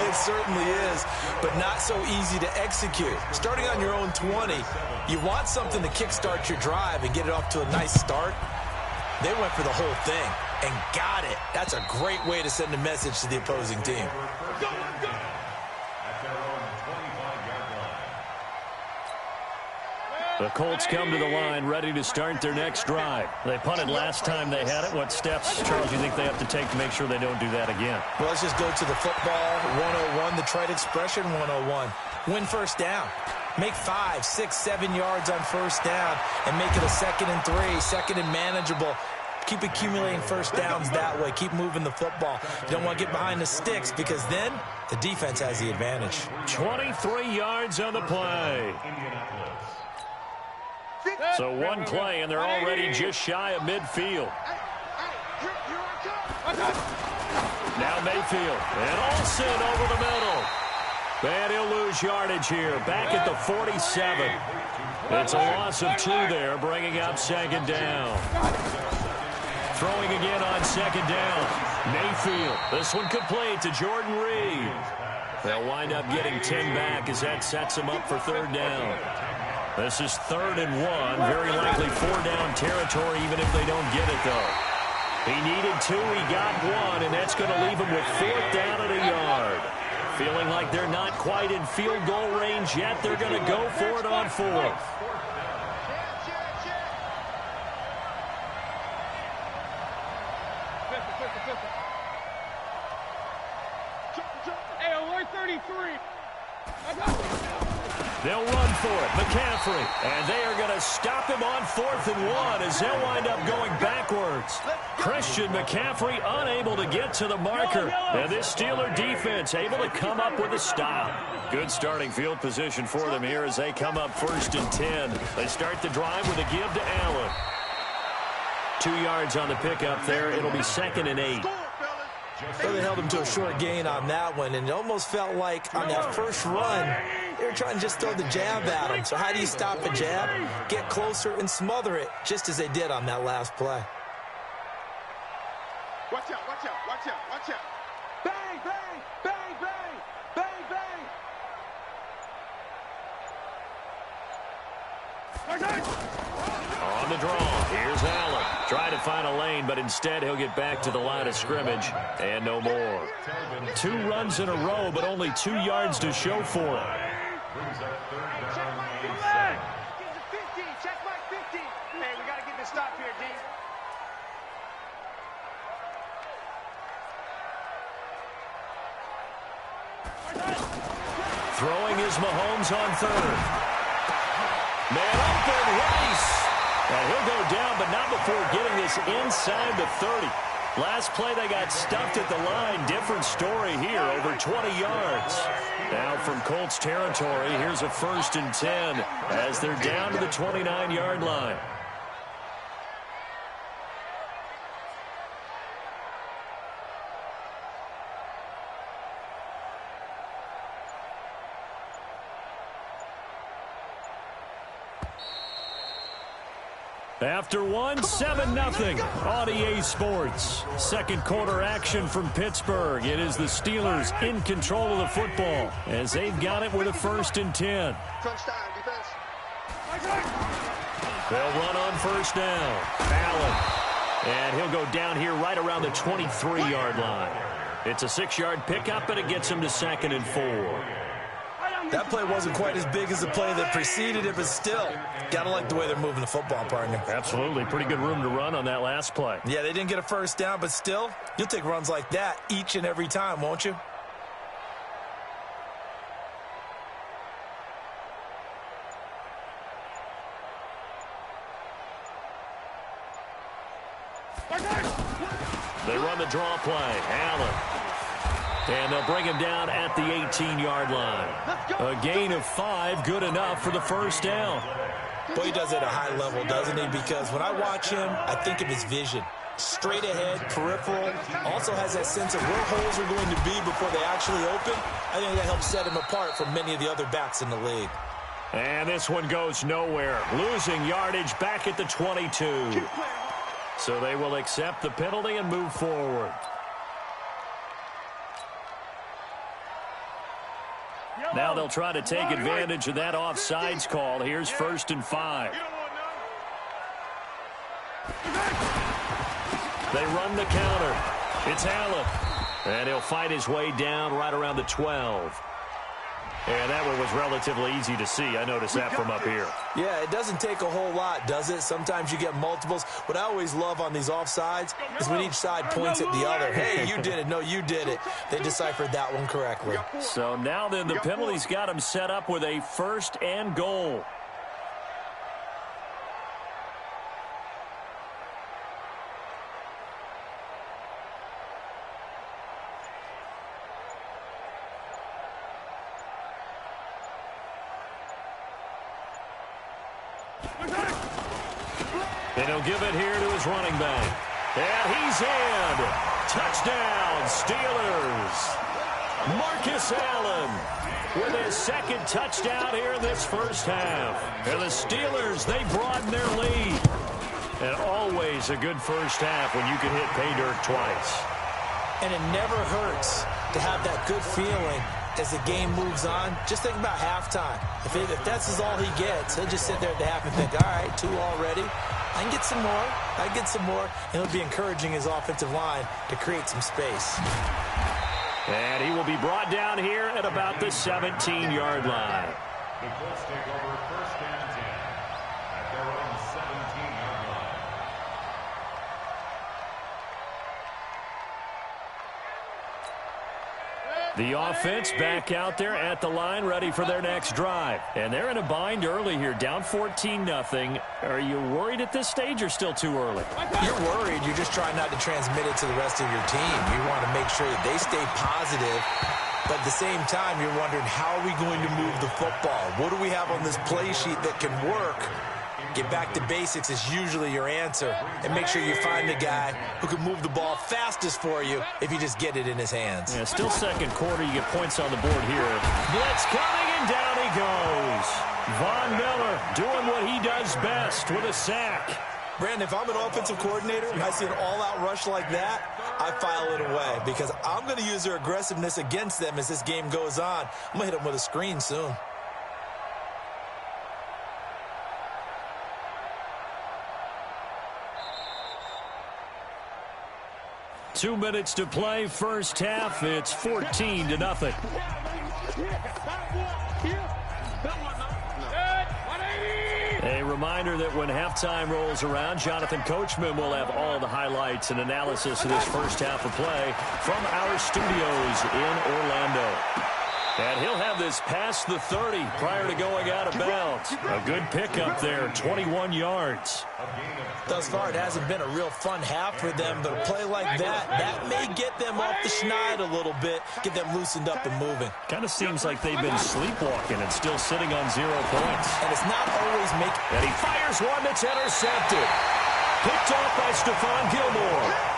S2: It certainly is, but not so easy to execute. Starting on your own 20, you want something to kickstart your drive and get it off to a nice start. They went for the whole thing and got it. That's a great way to send a message to the opposing team.
S1: The Colts come to the line ready to start their next drive. They punted last time they had it. What steps, Charles, do you think they have to take to make sure they don't do that again?
S2: Well, let's just go to the football 101, the trite expression 101. Win first down. Make 5, 6, 7 yards on first down and make it a 2nd and 3, 2nd and manageable. Keep accumulating first downs that way. Keep moving the football. You don't want to get behind the sticks because then the defense has the advantage.
S1: 23 yards on the play. So one play, and they're already just shy of midfield. Now Mayfield, and Olsen over the middle. And he'll lose yardage here, back at the 47. It's a loss of 2 there, bringing up 2nd down. Throwing again on 2nd down. Mayfield, this one complete to Jordan Reed. They'll wind up getting 10 back as that sets them up for 3rd down. This is 3rd and 1, very likely 4-down territory, even if they don't get it, though. He needed 2, he got 1, and that's going to leave him with 4th down at a yard. Feeling like they're not quite in field goal range yet, they're going to go for it on 4th. They'll run for it. McCaffrey. And they are going to stop him on 4th and 1 as they'll wind up going backwards. Christian McCaffrey unable to get to the marker. And this Steeler defense able to come up with a stop. Good starting field position for them here as they come up 1st and 10. They start the drive with a give to Allen. 2 yards on the pickup there. It'll be 2nd and 8.
S2: Well, they held him to a short gain on that one, and it almost felt like on that first run, they were trying to just throw the jab at him. So how do you stop a jab? Get closer and smother it, just as they did on that last play.
S5: Watch out, watch out, watch out, watch out.
S4: Bang, bang, bang, bang, bang, bang.
S1: On the draw, here's Allen. Trying to find a lane, but instead he'll get back to the line of scrimmage, and no more. 2 runs in a row, but only 2 yards to show for it.
S4: Check my 50. Hey, we got to get this stop here, D.
S1: Throwing is Mahomes on 3rd. Man open, Rice. And he'll go down, but not before getting this inside the 30. Last play, they got stuffed at the line. Different story here, over 20 yards. Now from Colts territory, here's a 1st and 10 as they're down to the 29-yard line. After one, 7-0 on EA Sports. Second quarter action from Pittsburgh. It is the Steelers in control of the football as they've got it with a 1st and 10.
S5: Crunch time, defense.
S1: They'll run on 1st down. Allen. And he'll go down here right around the 23-yard line. It's a 6-yard pickup, and it gets him to 2nd and 4.
S2: That play wasn't quite as big as the play that preceded it, but still, got to like the way they're moving the football, partner.
S1: Absolutely. Pretty good room to run on that last play.
S2: Yeah, they didn't get a 1st down, but still, you'll take runs like that each and every time, won't you?
S1: They run the draw play. Allen. And they'll bring him down at the 18-yard line. A gain of 5, good enough for the 1st down.
S2: Boy, he does it at a high level, doesn't he? Because when I watch him, I think of his vision. Straight ahead, peripheral. Also has that sense of where holes are going to be before they actually open. I think that helps set him apart from many of the other backs in the league.
S1: And this one goes nowhere. Losing yardage back at the 22. So they will accept the penalty and move forward. Now they'll try to take advantage of that offsides call. Here's 1st and 5. They run the counter. It's Allen. And he'll fight his way down right around the 12. And that one was relatively easy to see. I noticed that from up here.
S2: Yeah, it doesn't take a whole lot, does it? Sometimes you get multiples. What I always love on these offsides is when each side points at the other. Hey, you did it. No, you did it. They deciphered that one correctly.
S1: So now then the penalty's got him set up with a 1st and goal. And he'll give it here to his running back. And he's in. Touchdown, Steelers. Marcus Allen with his 2nd touchdown here in this 1st half. And the Steelers, they broaden their lead. And always a good 1st half when you can hit pay dirt twice.
S2: And it never hurts to have that good feeling as the game moves on. Just think about halftime. If that's all he gets, he'll just sit there at the half and think, all right, 2 already. I can get some more. I can get some more. And he'll be encouraging his offensive line to create some space.
S1: And he will be brought down here at about the 17-yard line.
S3: The Colts take over 1st and 10 at their own 17-yard line.
S1: The offense back out there at the line, ready for their next drive. And they're in a bind early here, down 14-0. Are you worried at this stage or still too early?
S2: You're worried. You're just trying not to transmit it to the rest of your team. You want to make sure that they stay positive. But at the same time, you're wondering, how are we going to move the football? What do we have on this play sheet that can work? Get back to basics is usually your answer. And make sure you find the guy who can move the ball fastest for you if you just get it in his hands.
S1: Yeah, still second quarter. You get points on the board here. Blitz coming, and down he goes. Von Miller doing what he does best with a sack.
S2: Brandon, if I'm an offensive coordinator and I see an all-out rush like that, I file it away because I'm going to use their aggressiveness against them as this game goes on. I'm going to hit them with a screen soon.
S1: Two minutes to play, first half. It's 14-0. A reminder that when halftime rolls around, Jonathan Coachman will have all the highlights and analysis of this first half of play from our studios in Orlando. And he'll have this past the 30 prior to going out of bounds. A good pickup there, 21 yards.
S2: Thus far, it hasn't been a real fun half for them, but a play like that may get them off the schneid a little bit, get them loosened up and moving.
S1: Kind of seems like they've been sleepwalking and still sitting on 0 points.
S2: And it's not always making...
S1: And he fires one that's intercepted. Picked off by Stephon Gilmore.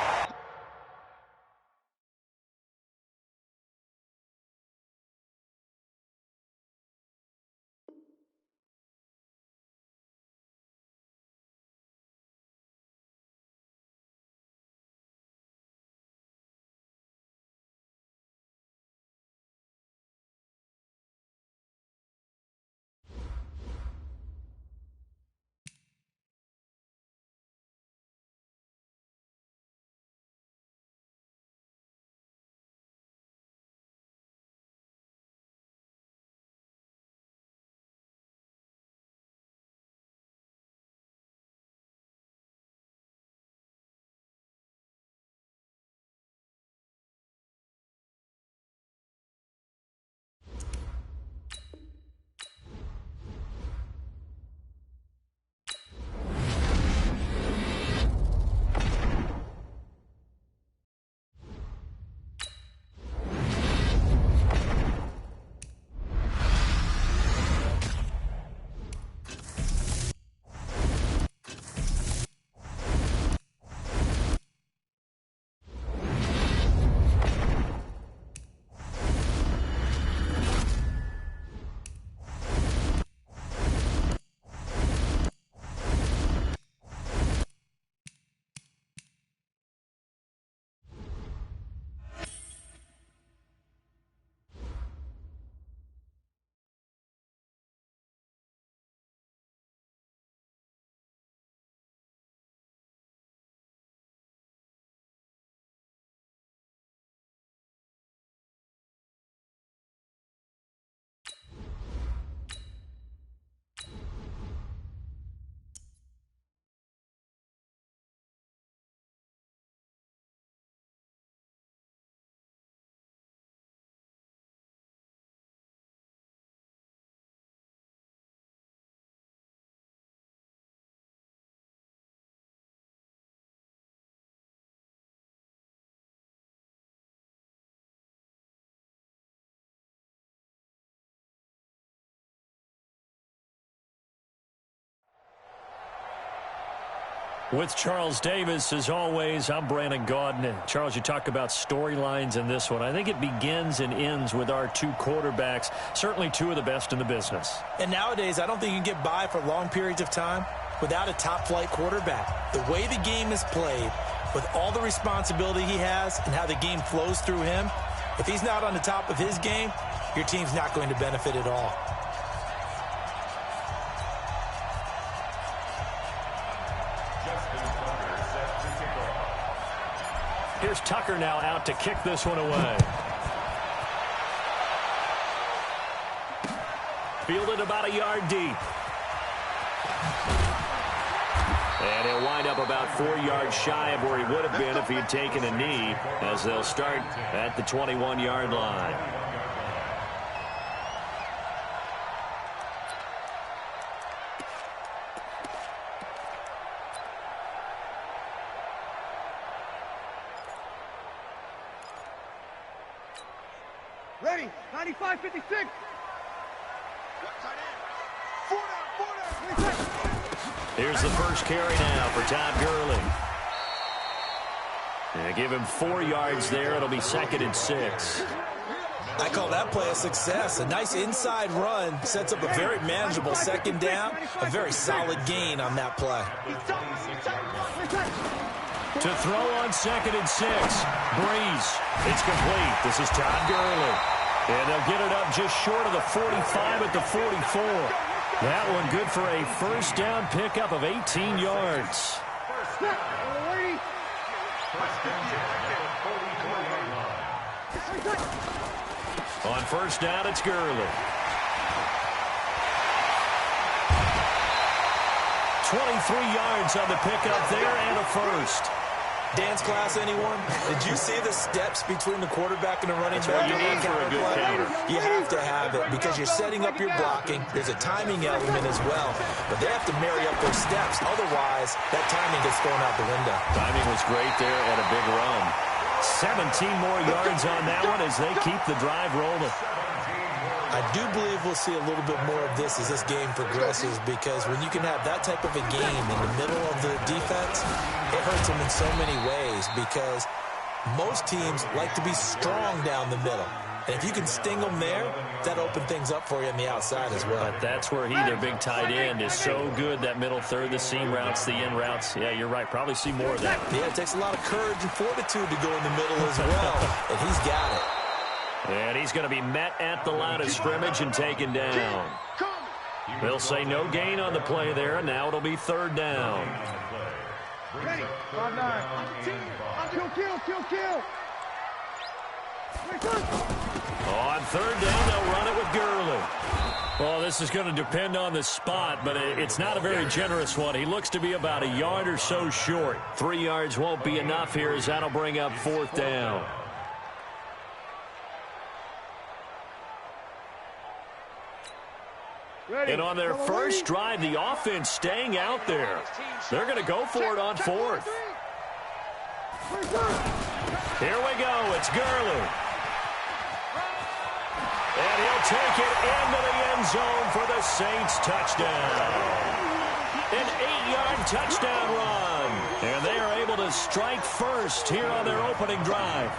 S1: With Charles Davis, as always, I'm Brandon Gaudin. Charles, you talk about storylines in this one. I think it begins and ends with our two quarterbacks, certainly two of the best in the business.
S2: And nowadays, I don't think you can get by for long periods of time without a top-flight quarterback. The way the game is played, with all the responsibility he has and how the game flows through him, if he's not on the top of his game, your team's not going to benefit at all.
S1: Here's Tucker now out to kick this one away. Fielded about a yard deep. And he'll wind up about 4 yards shy of where he would have been if he had taken a knee, as they'll start at the 21-yard line.
S4: Ready, 95-56.
S1: Here's the first carry now for Todd Gurley. And give him 4 yards there. It'll be 2nd and 6.
S2: I call that play a success. A nice inside run sets up a very manageable 2nd down. A very solid gain on that play.
S1: To throw on 2nd and 6. Breeze. It's complete. This is Todd Gurley. And they'll get it up just short of the 45 at the 44. That one good for a first down pickup of 18 yards. On first down, it's Gurley. 23 yards on the pickup there and a first.
S2: Dance class, anyone? Did you see the steps between the quarterback and the running back?
S1: What you need for a good counter.
S2: You have to have it because you're setting up your blocking. There's a timing element as well, but they have to marry up those steps. Otherwise, that timing gets thrown out the window.
S1: Timing was great there and a big run. 17 more yards on that one as they keep the drive rolling.
S2: I do believe we'll see a little bit more of this as this game progresses, because when you can have that type of a game in the middle of the defense, it hurts them in so many ways, because most teams like to be strong down the middle. And if you can sting them there, that opens things up for you on the outside as well.
S1: But that's where their big tight end, is so good, that middle third, the seam routes, the in routes. Yeah, you're right. Probably see more of that.
S2: Yeah, it takes a lot of courage and fortitude to go in the middle as well, and he's got it.
S1: And he's going to be met at the line of scrimmage and taken down. They'll say no gain on the play there, and now it'll be 3rd down.
S4: Ready, 5-9. Kill.
S1: On 3rd down, they'll run it with Gurley. Well, this is going to depend on the spot, but it's not a very generous one. He looks to be about a yard or so short. 3 yards won't be enough here, as that'll bring up 4th down. And on their first drive, the offense staying out there. They're going to go for it on 4th. Here we go. It's Gurley. And he'll take it into the end zone for the Saints touchdown. An 8-yard touchdown run. And they are able to strike first here on their opening drive.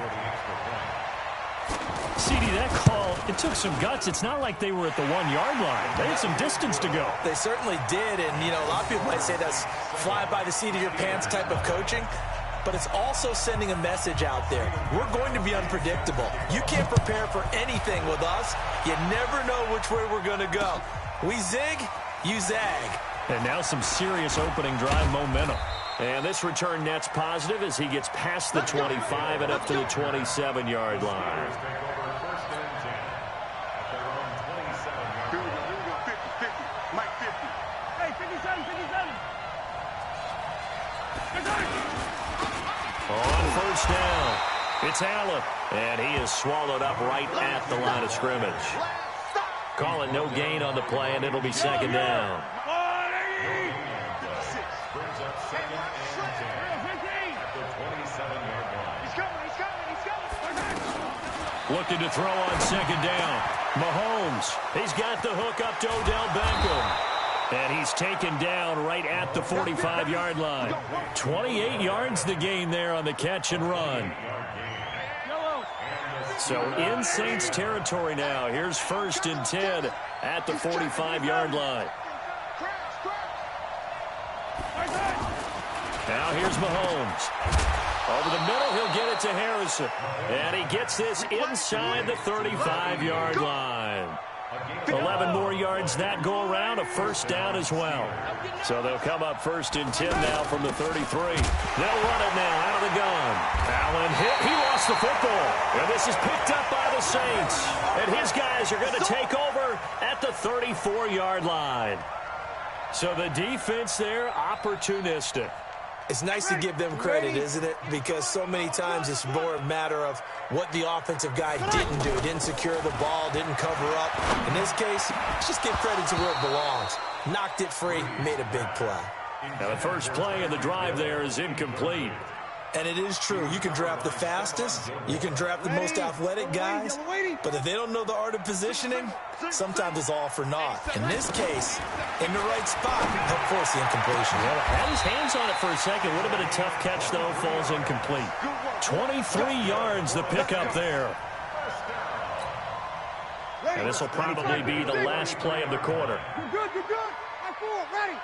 S1: CD, that call, it took some guts. It's not like they were at the 1-yard line. They had some distance to go.
S2: They certainly did, and, you know, a lot of people might say that's fly by the seat of your pants type of coaching, but it's also sending a message out there. We're going to be unpredictable. You can't prepare for anything with us. You never know which way we're going to go. We zig, you zag.
S1: And now some serious opening drive momentum. And this return net's positive as he gets past the 25 and up to the 27-yard line. On first down, it's Allen, and he is swallowed up right at the line of scrimmage. Call it no gain on the play, and it'll be 2nd down. Looking to throw on 2nd down. Mahomes, he's got the hook up to Odell Beckham. And he's taken down right at the 45-yard line. 28 yards the gain there on the catch and run. So in Saints territory now. Here's 1st and 10 at the 45-yard line. Now here's Mahomes. Over the middle, he'll get it to Harrison. And he gets this inside the 35-yard line. 11 more yards that go around, a first down as well. So they'll come up 1st and 10 now from the 33. They'll run it now out of the gun. Allen hit. He lost the football. And this is picked up by the Saints. And his guys are going to take over at the 34-yard line. So the defense there, opportunistic.
S2: It's nice to give them credit, isn't it? Because so many times it's more a matter of what the offensive guy didn't do. Didn't secure the ball, didn't cover up. In this case, let's just give credit to where it belongs. Knocked it free, made a big play.
S1: Now the first play of the drive there is incomplete.
S2: And it is true. You can draft the fastest. You can draft the most athletic guys. But if they don't know the art of positioning, sometimes it's all for naught. In this case, in the right spot, help force the incompletion.
S1: Well, had his hands on it for a second. Would have been a tough catch, though. Falls incomplete. 23 yards the pickup there. And this will probably be the last play of the quarter.
S4: You're good. I'm full, ready.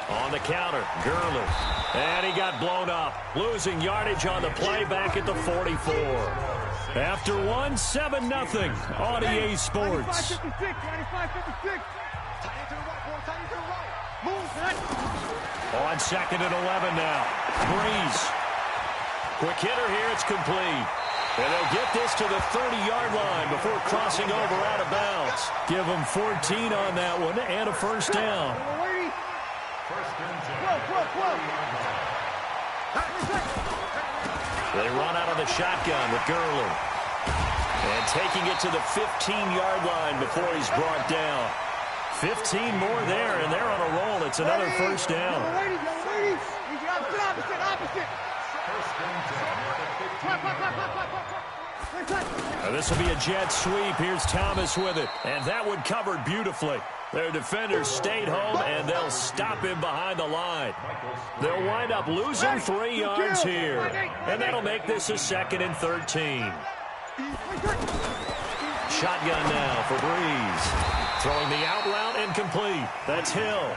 S1: On the counter, Gurley. And he got blown up. Losing yardage on the play back at the 44. After one, 7-0 on EA Sports.
S4: 95-56.
S1: On second and 11 now. Breeze. Quick hitter here, it's complete. And they'll get this to the 30-yard line before crossing over out of bounds. Give them 14 on that one and a first down. They run out of the shotgun with Gurley. And taking it to the 15-yard line before he's brought down. 15 more there, and they're on a roll. It's another first down. Now this will be a jet sweep. Here's Thomas with it. And that one covered beautifully. Their defenders stayed home, and they'll stop him behind the line. They'll wind up losing 3 yards here. And that'll make this a 2nd and 13. Shotgun now for Breeze. Throwing the out route incomplete. That's Hill.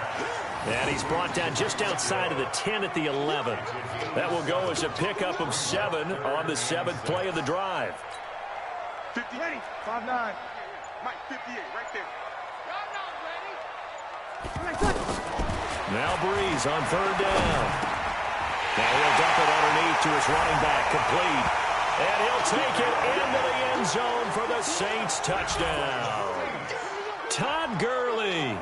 S1: And he's brought down just outside of the 10 at the 11. That will go as a pickup of 7 on the 7th play of the drive.
S5: 50, 5-9. Mike, 58, right there.
S1: Now Breeze on 3rd down. Now he'll dump it underneath to his running back, complete. And he'll take it into the end zone for the Saints touchdown. Todd Gurley.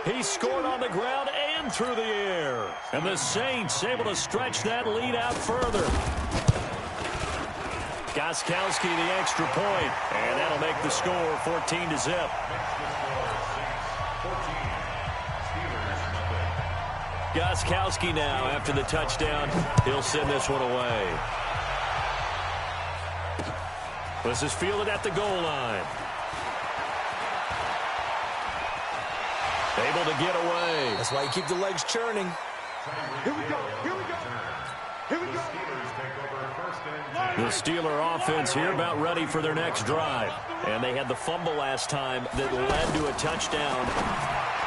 S1: He scored on the ground and through the air. And the Saints able to stretch that lead out further. Gostkowski the extra point. And that'll make the score 14-0. Gostkowski now after the touchdown. He'll send this one away. This is fielded at the goal line. Able to get away.
S2: That's why you keep the legs churning.
S5: Here we go.
S1: The Steeler offense here about ready for their next drive. And they had the fumble last time that led to a touchdown.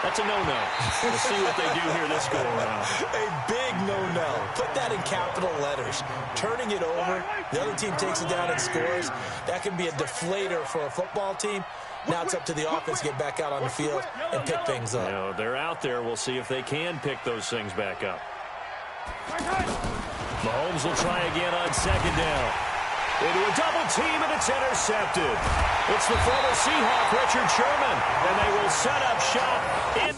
S1: That's a no-no. We'll see what they do here this go-around.
S2: A big no-no. Put that in capital letters. Turning it over, the other team takes it down and scores. That can be a deflator for a football team. Now it's up to the offense to get back out on the field and pick things up.
S1: You know, they're out there. We'll see if they can pick those things back up. Mahomes will try again on 2nd down. Into a double team, and it's intercepted. It's the former Seahawk, Richard Sherman, and they will set up shop in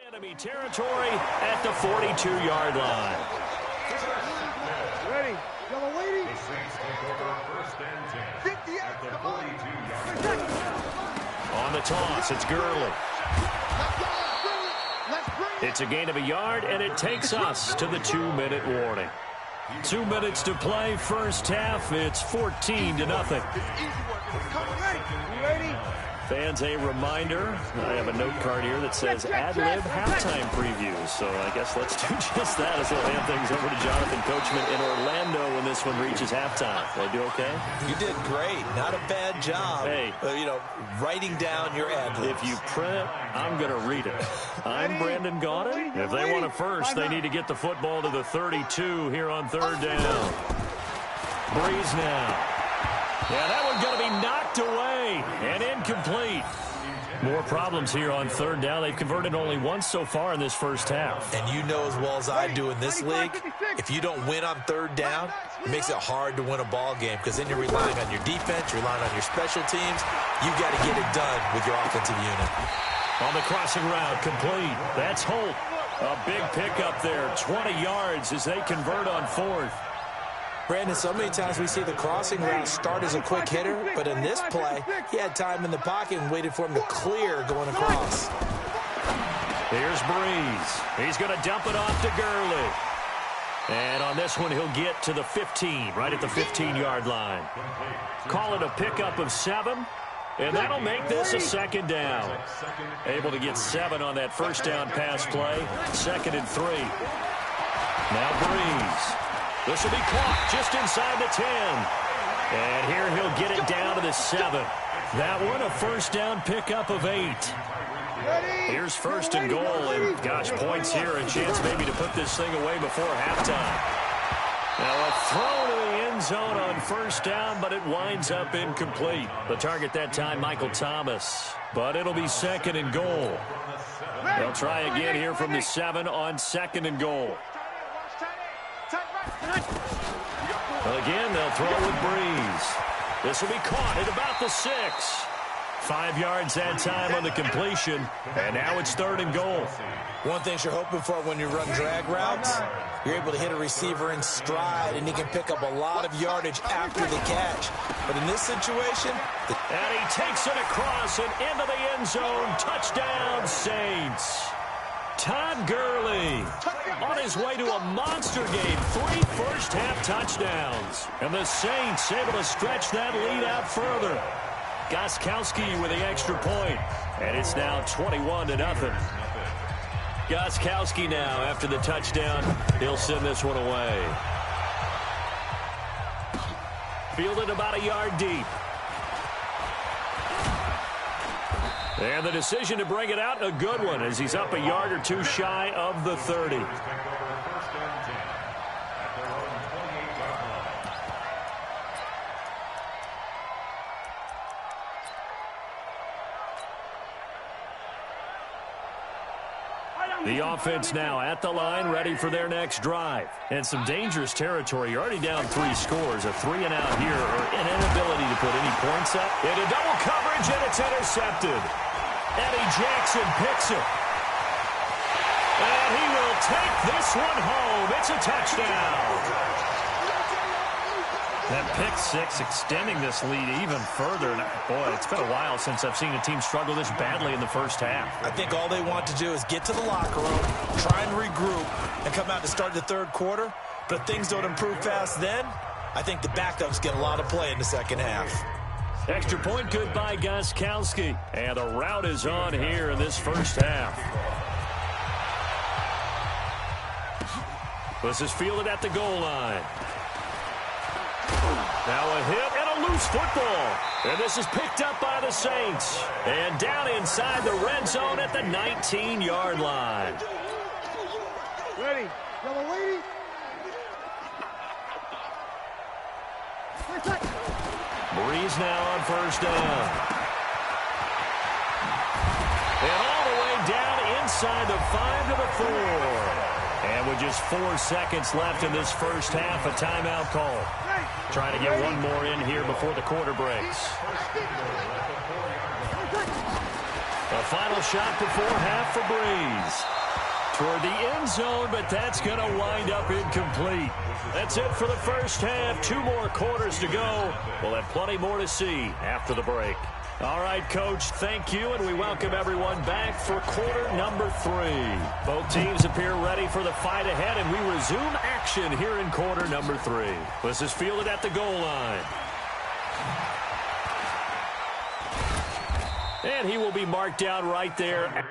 S1: enemy territory at the 42-yard line.
S4: Ready. Yellow lady.
S3: The Saints take over 1st and 10 at the 42-yard line.
S1: On the toss, it's Gurley. It's a gain of a yard, and it takes us to the 2-minute warning. 2 minutes to play, first half. It's 14-0.
S4: Ready.
S1: Fans, a reminder, I have a note card here that says ad-lib halftime previews. So I guess let's do just that as we'll hand things over to Jonathan Coachman in Orlando when this one reaches halftime. Did I do okay?
S2: You did great. Not a bad job.
S1: Hey.
S2: Writing down your ad-libs.
S1: If you print, I'm going to read it. I'm Brandon Gaudin. If they want it first, they need to get the football to the 32 here on 3rd down. Breeze now. Yeah, that one's going to be knocked away and incomplete. More problems here on third down. They've converted only once so far in this first half.
S2: And you know as well as I do in this league, if you don't win on third down, it makes it hard to win a ball game because then you're relying on your defense, you're relying on your special teams. You've got to get it done with your offensive unit.
S1: On the crossing route, complete. That's Holt. A big pickup there, 20 yards as they convert on fourth.
S2: Brandon, so many times we see the crossing route start as a quick hitter, but in this play, he had time in the pocket and waited for him to clear going across.
S1: Here's Breeze. He's going to dump it off to Gurley. And on this one, he'll get to the 15, right at the 15-yard line. Call it a pickup of 7, and that'll make this a second down. Able to get 7 on that first down pass play. 2nd and 3. Now Breeze. This will be caught just inside the 10. And here he'll get it down to the 7. That one a first down pickup of 8. Here's 1st and goal, and gosh, points here, a chance maybe to put this thing away before halftime. Now a throw to the end zone on first down, but it winds up incomplete. The target that time, Michael Thomas. But it'll be 2nd and goal. They'll try again here from the 7 on 2nd and goal. Well, again, they'll throw with Breeze. This will be caught at about the 6. 5 yards that time on the completion, and now it's 3rd and goal.
S2: One thing you're hoping for when you run drag routes, you're able to hit a receiver in stride, and he can pick up a lot of yardage after the catch. But in this situation...
S1: And he takes it across and into the end zone. Touchdown, Saints. Todd Gurley on his way to a monster game. 3 first-half touchdowns. And the Saints able to stretch that lead out further. Gostkowski with the extra point. And it's now 21-0. Gostkowski now, after the touchdown, he'll send this one away. Fielded about a yard deep. And the decision to bring it out, a good one, as he's up a yard or 2 shy of the 30. The offense now at the line, ready for their next drive. And some dangerous territory. You're already down 3 scores. A 3 and out here, or an inability to put any points up. Into double coverage, and it's intercepted. Eddie Jackson picks it. And he will take this one home. It's a touchdown. That pick 6 extending this lead even further. And boy, it's been a while since I've seen a team struggle this badly in the first half.
S2: I think all they want to do is get to the locker room, try and regroup, and come out to start the third quarter. But if things don't improve fast then, I think the backups get a lot of play in the second half.
S1: Extra point good by Gostkowski. And the route is on here in this first half. This is fielded at the goal line. Now a hit and a loose football. And this is picked up by the Saints. And down inside the red zone at the 19-yard line.
S4: Ready. Yellow lady.
S1: Breeze now on first down. And all the way down inside the 5 to the 4. And with just 4 seconds left in this first half, a timeout call. Trying to get one more in here before the quarter breaks. A final shot before half for Breeze. Toward the end zone, but that's going to wind up incomplete. That's it for the first half. 2 more quarters to go. We'll have plenty more to see after the break. All right, Coach, thank you, and we welcome everyone back for quarter number 3. Both teams appear ready for the fight ahead, and we resume action here in quarter number 3. This is fielded at the goal line. And he will be marked down right there.